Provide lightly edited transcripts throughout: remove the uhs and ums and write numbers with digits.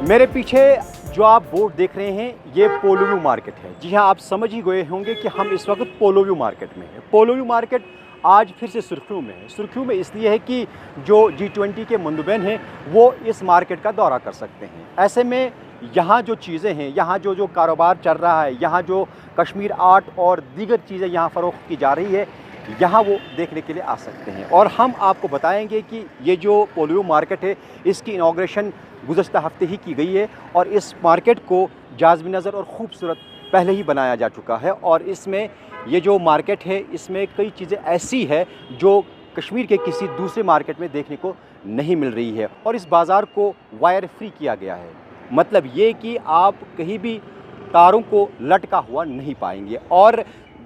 मेरे पीछे जो आप बोर्ड देख रहे हैं ये पोलो व्यू मार्केट है। जी हाँ, आप समझ ही गए होंगे कि हम इस वक्त पोलो व्यू मार्केट में हैं। पोलो व्यू मार्केट आज फिर से सुर्खियों में है। सुर्खियों में इसलिए है कि जो G20 के मंदुबैन हैं वो इस मार्केट का दौरा कर सकते हैं। ऐसे में यहाँ जो चीज़ें हैं, यहाँ जो कारोबार चल रहा है, यहाँ जो कश्मीर आर्ट और दीगर चीज़ें यहाँ फ़रोख्त की जा रही है, यहाँ वो देखने के लिए आ सकते हैं। और हम आपको बताएंगे कि ये जो पोलो व्यू मार्केट है इसकी इनॉग्रेशन गुज़श्ता हफ्ते ही की गई है और इस मार्केट को जाज़ब नज़र और ख़ूबसूरत पहले ही बनाया जा चुका है। और इसमें ये जो मार्केट है इसमें कई चीज़ें ऐसी है जो कश्मीर के किसी दूसरे मार्केट में देखने को नहीं मिल रही है। और इस बाज़ार को वायर फ्री किया गया है, मतलब ये कि आप कहीं भी तारों को लटका हुआ नहीं पाएंगे। और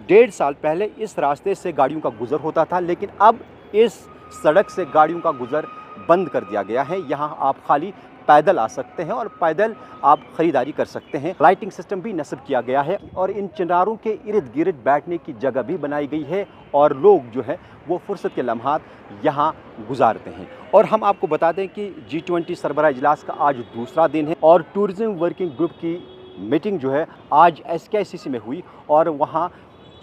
1.5 साल पहले इस रास्ते से गाड़ियों का गुज़र होता था, लेकिन अब इस सड़क से गाड़ियों का गुज़र बंद कर दिया गया है। यहाँ आप खाली पैदल आ सकते हैं और पैदल आप ख़रीदारी कर सकते हैं। लाइटिंग सिस्टम भी नस्ब किया गया है और इन चिनारों के इर्द गिर्द बैठने की जगह भी बनाई गई है और लोग जो है वो फुर्सत के लम्हात यहाँ गुजारते हैं। और हम आपको बता दें कि G20 सरबराह इजलास का आज दूसरा दिन है और टूरिज़म वर्किंग ग्रुप की मीटिंग जो है आज SKICC में हुई और वहाँ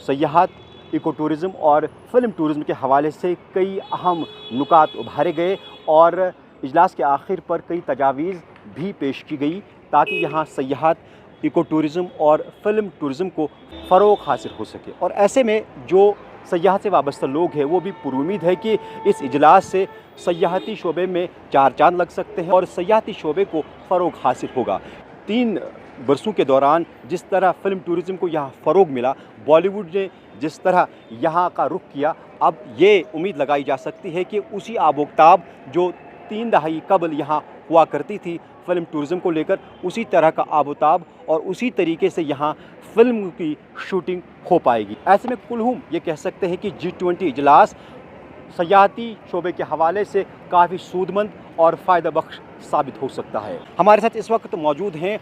सयाहत, इको टूरिज़म और फ़िल्म टूरिज़म के हवाले से कई अहम नुकात उभारे गए और इजलास के आखिर पर कई तजावीज़ भी पेश की गई ताकि यहाँ सयाहत, इको टूरिज़म और फ़िल्म टूरिज़म को फ़रोग़ हासिल हो सके। और ऐसे में जो सयाहत से वाबस्ता लोग हैं वो भी पुरुमीद है कि इस इजलास से सयाहती शोबे में 4 चाँद लग सकते हैं और सयाहती शोबे को फ़रोग़ हासिल होगा। 3 बरसों के दौरान जिस तरह फ़िल्म टूरिज़म को यहाँ फ़रोग़ मिला, बॉलीवुड ने जिस तरह यहाँ का रुख किया, अब ये उम्मीद लगाई जा सकती है कि उसी आबोक्ताब जो 3 दहाई कबल यहाँ हुआ करती थी फ़िल्म टूरिज़म को लेकर, उसी तरह का आबोताब और उसी तरीके से यहाँ फ़िल्म की शूटिंग हो पाएगी। ऐसे में कुल्हुम ये कह सकते हैं कि G20 इजलास सयाहती शोबे के हवाले से काफ़ी सूदमंद और फ़ायदा बख्श साबित हो सकता है। हमारे साथ इस वक्त मौजूद हैं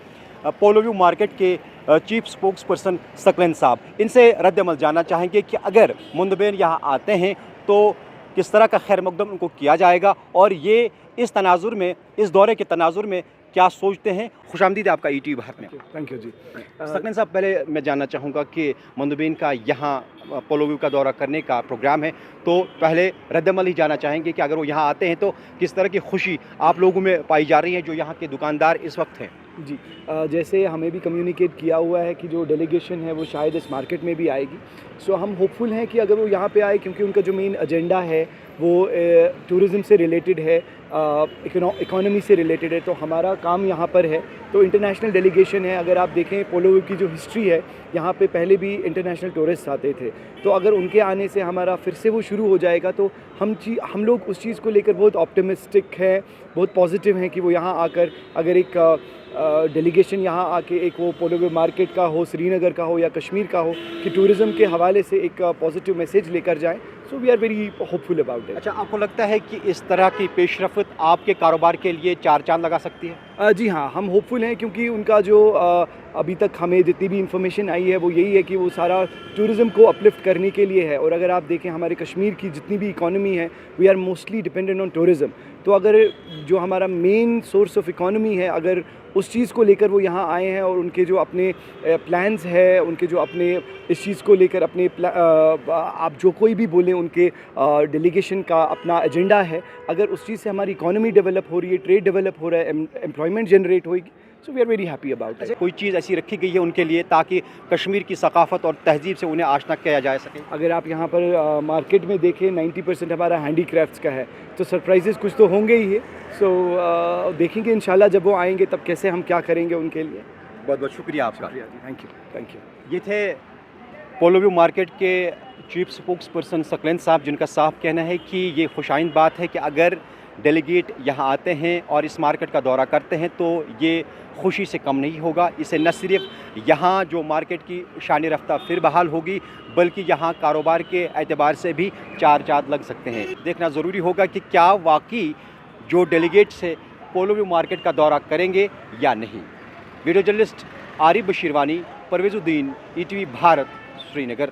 पोलो व्यू मार्केट के चीफ स्पोक्स पर्सन सकलेन साहब। इनसे रद्द-ए-अमल जानना चाहेंगे कि अगर मुंदबैन यहाँ आते हैं तो किस तरह का खैर मकदम उनको किया जाएगा और ये इस तनाजुर में, इस दौरे के तनाजुर में क्या सोचते हैं। खुशामदीद आपका ETV भारत में। थैंक यू जी। सकलेन साहब, पहले मैं जानना चाहूँगा कि मुंदबैन का यहाँ पोलो व्यू का दौरा करने का प्रोग्राम है, तो पहले रद्द-ए-अमल ही जानना चाहेंगे कि अगर वो यहाँ आते हैं तो किस तरह की खुशी आप लोगों में पाई जा रही है जो यहाँ के दुकानदार इस वक्त हैं। जी, जैसे हमें भी कम्युनिकेट किया हुआ है कि जो डेलीगेशन है वो शायद इस मार्केट में भी आएगी। सो हम होपफुल हैं कि अगर वो यहाँ पे आए, क्योंकि उनका जो मेन एजेंडा है वो टूरिज़म से रिलेटेड है, इकोनॉमी से रिलेटेड है, तो हमारा काम यहाँ पर है। तो इंटरनेशनल डेलीगेशन है। अगर आप देखें पोलो व्यू की जो हिस्ट्री है, यहाँ पे पहले भी इंटरनेशनल टूरिस्ट आते थे, तो अगर उनके आने से हमारा फिर से वो शुरू हो जाएगा तो हम लोग उस चीज़ को लेकर बहुत ऑप्टिमिस्टिक हैं, बहुत पॉजिटिव हैं कि वो यहाँ आकर अगर एक डेलीगेशन यहाँ आके एक वो पोलो व्यू मार्केट का हो, श्रीनगर का हो या कश्मीर का हो, कि टूरिज़म के हवाले से एक पॉजिटिव मैसेज लेकर जाएं। So we are very hopeful about it. अच्छा, आपको लगता है कि इस तरह की पेशरफ्त आपके कारोबार के लिए 4 चाँद लगा सकती है? जी हाँ, हम होपफुल हैं क्योंकि उनका जो अभी तक हमें जितनी भी इंफॉर्मेशन आई है वो यही है कि वो सारा टूरिज़म को अपलिफ्ट करने के लिए है। और अगर आप देखें हमारे कश्मीर की जितनी भी इकॉनमी है, we are mostly dependent on tourism. तो अगर जो हमारा मेन सोर्स ऑफ इकॉनमी है, अगर उस चीज़ को लेकर वो यहाँ आए हैं और उनके जो अपने प्लान्स है, उनके जो अपने इस चीज़ को लेकर अपने आप जो कोई भी बोलें, उनके डेलीगेशन का अपना एजेंडा है, अगर उस चीज़ से हमारी इकॉनमी डेवलप हो रही है, ट्रेड डेवलप हो रहा है, एम्प्लॉयमेंट जनरेट होगी, so we are very happy about it. कोई चीज़ ऐसी रखी गई है उनके लिए ताकि कश्मीर की सकाफ़त और तहजीब से उन्हें आशना किया जा सके? अगर आप यहाँ पर मार्केट में देखें 90% हमारा हैंडीक्राफ्ट्स का है, तो सरप्राइजेस कुछ तो होंगे ही है। सो देखेंगे इंशाल्लाह जब वो आएंगे तब कैसे हम क्या करेंगे उनके लिए। बहुत बहुत शुक्रिया आपका। Thank you. ये थे पोलो व्यू मार्केट के चीफ स्पोक्स पर्सन सकलेन साहब, जिनका साफ कहना है कि ये खुशाइंद बात है कि अगर डेलीगेट यहाँ आते हैं और इस मार्केट का दौरा करते हैं तो ये खुशी से कम नहीं होगा। इसे न सिर्फ यहाँ जो मार्केट की शान रफ्ता फिर बहाल होगी, बल्कि यहाँ कारोबार के एतबार से भी 4 चाँद लग सकते हैं। देखना ज़रूरी होगा कि क्या वाकई जो डेलीगेट से पोलो व्यू मार्केट का दौरा करेंगे या नहीं। Video journalist Arif Bashirwani, Parvezuddin, ETV Bharat, Srinagar.